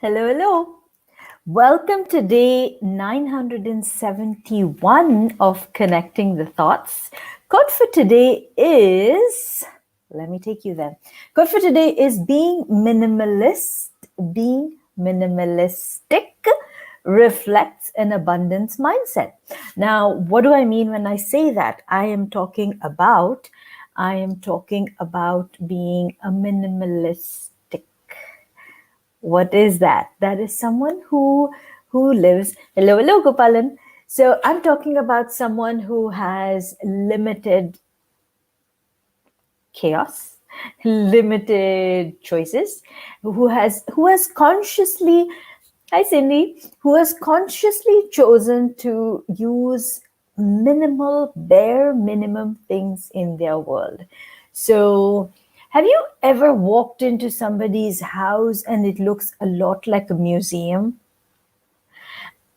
Hello, hello. Welcome to day 971 of Connecting the Thoughts. Code for today is, let me take you there. Code for today is being minimalistic reflects an abundance mindset. Now, what do I mean when I say that? I am talking about being a minimalistic. What is that? That is someone who lives. Hello, hello, Gopalan. So I'm talking about someone who has limited chaos, limited choices, who has consciously, hi Cindy, who has consciously chosen to use bare minimum things in their world. So have you ever walked into somebody's house and it looks a lot like a museum?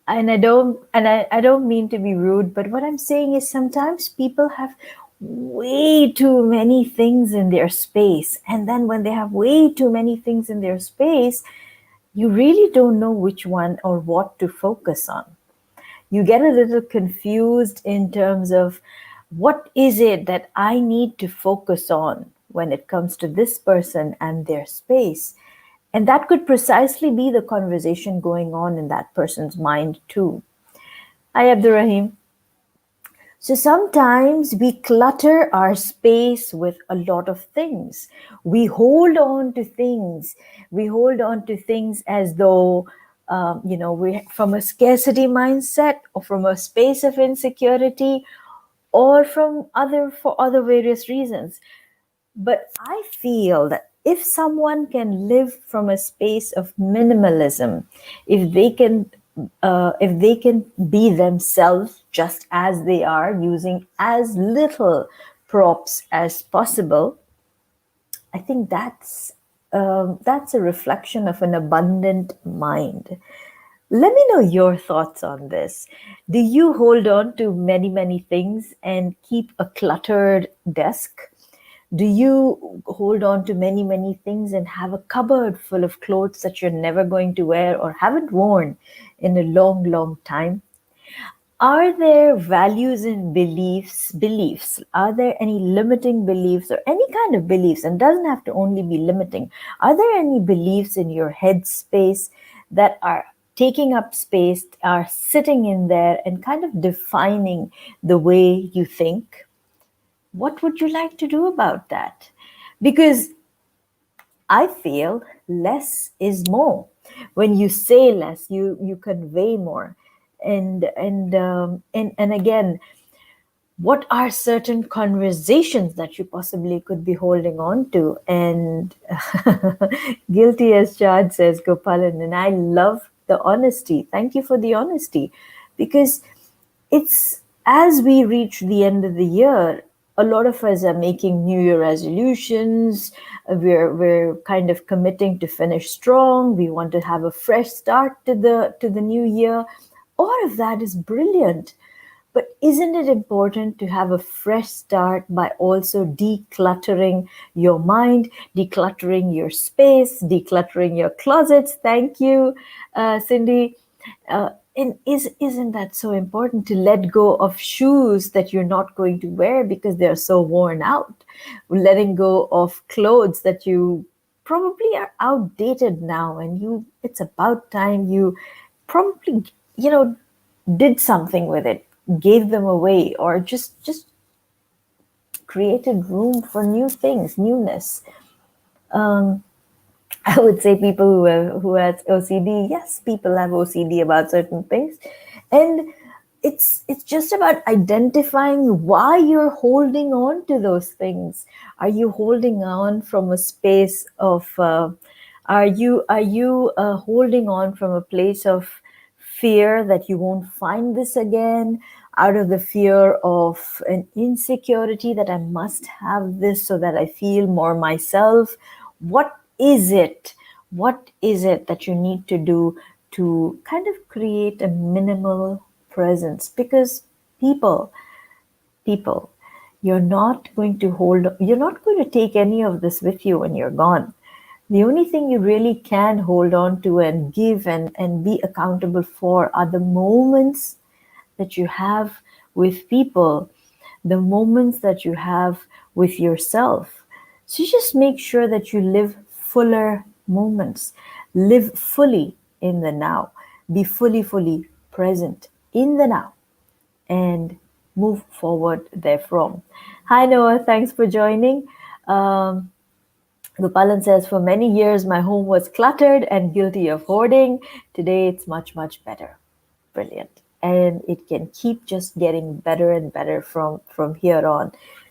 And I don't mean to be rude, but what I'm saying is sometimes people have way too many things in their space. And then when they have way too many things in their space, you really don't know which one or what to focus on. You get a little confused in terms of what is it that I need to focus on when it comes to this person and their space. And that could precisely be the conversation going on in that person's mind too. Hi, Abdurrahim. So sometimes we clutter our space with a lot of things. We hold on to things. We hold on to things as though, we from a scarcity mindset or from a space of insecurity or for other various reasons. But I feel that if someone can live from a space of minimalism, if they can, if they can be themselves just as they are, using as little props as possible, I think that's a reflection of an abundant mind. Let me know your thoughts on this. Do you hold on to many things and keep a cluttered desk? Do you hold on to many things and have a cupboard full of clothes that you're never going to wear or haven't worn in a long time? Are there values and beliefs? Are there any limiting beliefs or any kind of beliefs? And doesn't have to only be limiting. Are there any beliefs in your head space that are taking up space, are sitting in there and kind of defining the way you think? What would you like to do about that? Because I feel less is more. When you say less, you convey more. And again, what are certain conversations that you possibly could be holding on to? And guilty as charged, says Gopalan. And I love the honesty. Thank you for the honesty, because it's as we reach the end of the year, a lot of us are making New Year resolutions. We're kind of committing to finish strong. We want to have a fresh start to the new year. All of that is brilliant. But isn't it important to have a fresh start by also decluttering your mind, decluttering your space, decluttering your closets? Thank you, Cindy. And isn't that so important to let go of shoes that you're not going to wear because they're so worn out? Letting go of clothes that you probably are outdated now, and it's about time you probably, did something with it, gave them away, or just created room for new things, newness. I would say people who has OCD. Yes, people have OCD about certain things, and it's just about identifying why you're holding on to those things. Are you holding on from a space of? Are you holding on from a place of fear that you won't find this again? Out of the fear of an insecurity that I must have this so that I feel more myself? What is it? What is it that you need to do to kind of create a minimal presence? Because people, you're not going to take any of this with you when you're gone. The only thing you really can hold on to and give and be accountable for are the moments that you have with people, the moments that you have with yourself. So just make sure that you live fuller moments, live fully in the now, be fully present in the now, and move forward therefrom. Hi, Noah. Thanks for joining. Um, Gopalan says, for many years, my home was cluttered and guilty of hoarding. Today, it's much better. Brilliant. And it can keep just getting better and better from here on.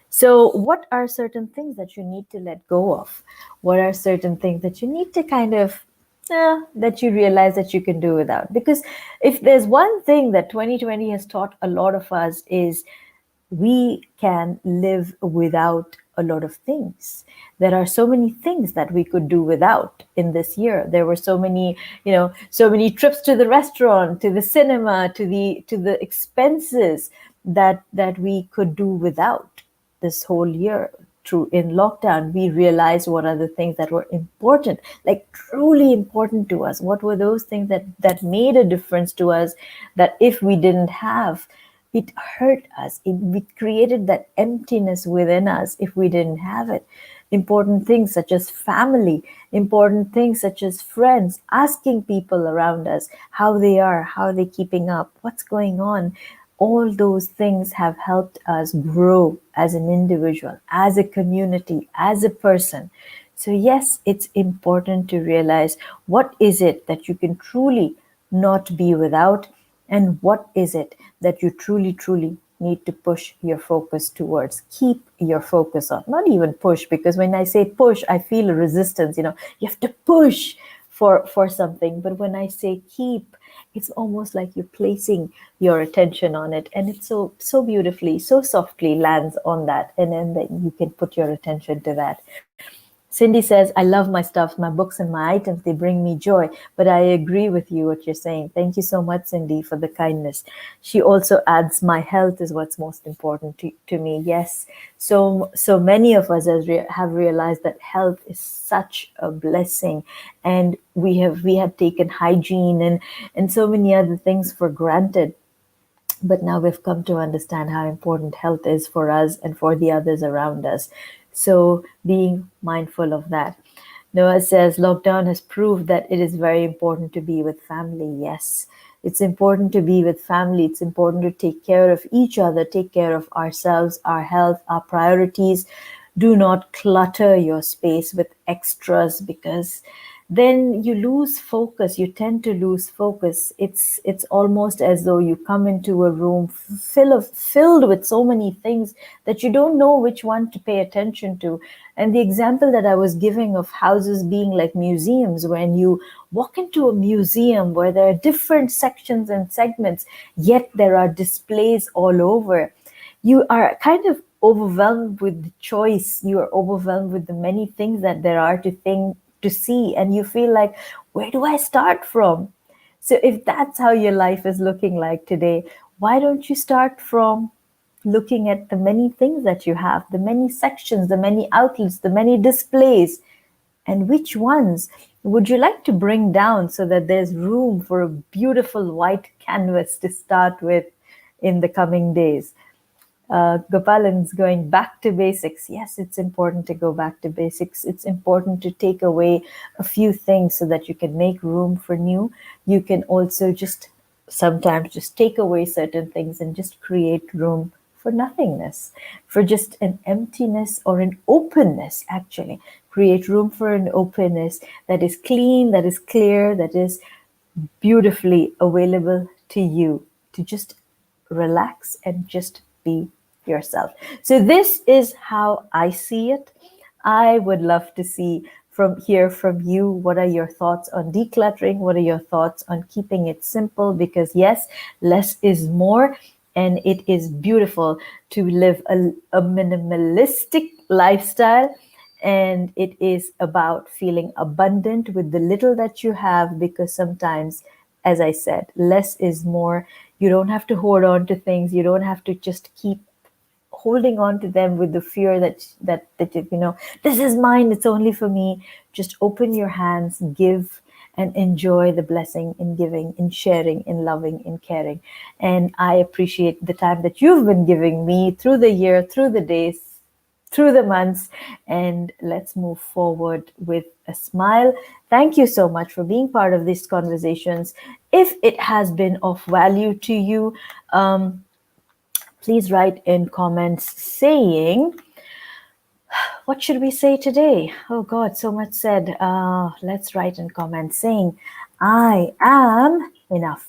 So, what are certain things that you need to let go of? What are certain things that you need to kind of, that you realize that you can do without? Because if there's one thing that 2020 has taught a lot of us is we can live without a lot of things. There are so many things that we could do without in this year. There were so many, so many trips to the restaurant, to the cinema, to the expenses that we could do without this whole year. Through in lockdown, we realized what are the things that were important, like truly important to us. What were those things that made a difference to us, that if we didn't have, it hurt us. It created that emptiness within us if we didn't have it. Important things such as family, important things such as friends, asking people around us how they are they keeping up, what's going on. All those things have helped us grow as an individual, as a community, as a person. So, yes, it's important to realize what is it that you can truly not be without, and what is it that you truly need to push your focus towards, keep your focus on. Not even push, because when I say push, I feel a resistance. You have to push for something. But when I say keep, it's almost like you're placing your attention on it, and it so beautifully, so softly lands on that, and then you can put your attention to that. Cindy says, I love my stuff, my books and my items. They bring me joy. But I agree with you, what you're saying. Thank you so much, Cindy, for the kindness. She also adds, my health is what's most important to me. Yes, so many of us have realized that health is such a blessing. And we have taken hygiene and so many other things for granted. But now we've come to understand how important health is for us and for the others around us. So being mindful of that. Noah says lockdown has proved that it is very important to be with family. Yes, it's important to be with family. It's important to take care of each other, take care of ourselves, our health, our priorities. Do not clutter your space with extras, because then you lose focus. You tend to lose focus. It's almost as though you come into a room filled with so many things that you don't know which one to pay attention to. And the example that I was giving of houses being like museums, when you walk into a museum where there are different sections and segments, yet there are displays all over, you are kind of overwhelmed with the choice. You are overwhelmed with the many things that there are to see, and you feel like, where do I start from? So if that's how your life is looking like today, why don't you start from looking at the many things that you have, the many sections, the many outlets, the many displays, and which ones would you like to bring down so that there's room for a beautiful white canvas to start with in the coming days? Gopalan's going back to basics. Yes, it's important to go back to basics. It's important to take away a few things so that you can make room for new. You can also just sometimes just take away certain things and just create room for nothingness, for just an emptiness or an openness, actually. Create room for an openness that is clean, that is clear, that is beautifully available to you to just relax and just be yourself. So this is how I see it. I would love to hear from you. What are your thoughts on decluttering? What are your thoughts on keeping it simple? Because yes, less is more, and it is beautiful to live a minimalistic lifestyle. And it is about feeling abundant with the little that you have, because sometimes, as I said, less is more. You don't have to hoard on to things. You don't have to just keep holding on to them with the fear that this is mine, it's only for me. Just open your hands, give, and enjoy the blessing in giving, in sharing, in loving, in caring. And I appreciate the time that you've been giving me through the year, through the days, through the months, and let's move forward with a smile. Thank you so much for being part of these conversations. If it has been of value to you, please write in comments saying, what should we say today? Oh God, so much said. Let's write in comments saying, I am enough.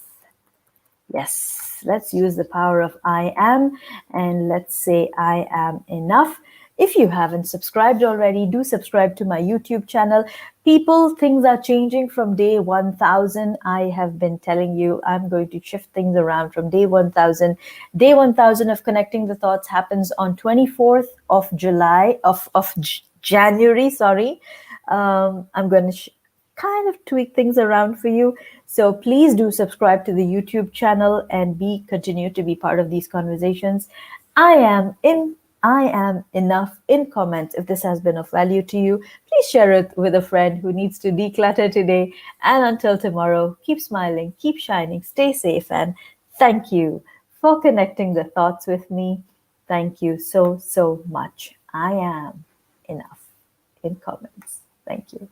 Yes, let's use the power of I am, and let's say I am enough. If you haven't subscribed already, do subscribe to my YouTube channel. People, things are changing from day 1000. I have been telling you I'm going to shift things around from day 1000. Day 1000 of Connecting the Thoughts happens on 24th of January, sorry. I'm going to kind of tweak things around for you. So please do subscribe to the YouTube channel and continue to be part of these conversations. I am enough in comments. If this has been of value to you, please share it with a friend who needs to declutter today. And until tomorrow, keep smiling, keep shining, stay safe, and thank you for connecting the thoughts with me. Thank you so, so much. I am enough in comments. Thank you.